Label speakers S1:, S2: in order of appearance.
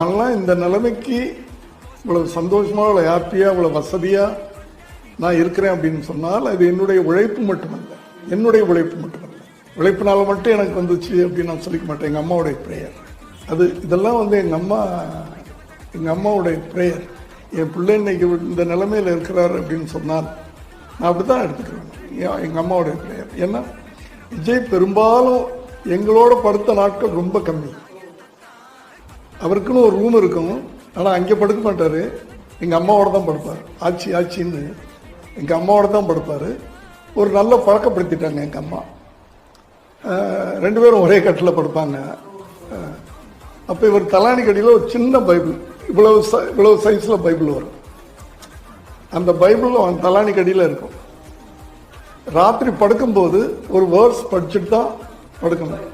S1: அதெல்லாம் இந்த நிலைமைக்கு இவ்வளவு சந்தோஷமா, இவ்வளவு ஹாப்பியா, இவ்வளவு வசதியா நான் இருக்கிறேன் அப்படின்னு சொன்னால் அது என்னுடைய உழைப்பு மட்டுமல்ல. என்னுடைய உழைப்பு மட்டுமல்ல. உழைப்பினால மட்டும் எனக்கு வந்துச்சு அப்படின்னு நான் சொல்லிக்க மாட்டேன். எங்க அம்மாவுடைய பிரேயர் அது. இதெல்லாம் எங்க அம்மாவுடைய பிரேயர். என் பிள்ளை இன்னைக்கு இந்த நிலைமையில இருக்கிறார் அப்படின்னு சொன்னால் நான் அப்படித்தான் எடுத்துக்கிறேன். எங்க அம்மாவுடைய பிரேயர். ஏன்னா விஜய் பெரும்பாலும் எங்களோட படுத்த நாட்கள் ரொம்ப கம்மி. அவருக்குன்னு ஒரு ரூம் இருக்கும். ஆனா அங்கே படுக்க மாட்டாரு. எங்க அம்மாவோட தான் படுப்பார். ஆச்சின்னு எங்க அம்மாவோட தான் படுப்பாரு. ஒரு நல்ல பழக்கப்படுத்திட்டாங்க எங்க அம்மா. 2 பேரும் ஒரே கட்டில் படுப்பாங்க. அப்ப இவர் தலானி கடியில் ஒரு சின்ன பைபிள், இவ்வளவு சைஸ்ல பைபிள் வரும். அந்த பைபிள் அவன் தலானி கடியில் இருக்கும். ராத்திரி படுக்கும்போது ஒரு வேர்ஸ் படிச்சுட்டு தான் படுக்கணும்.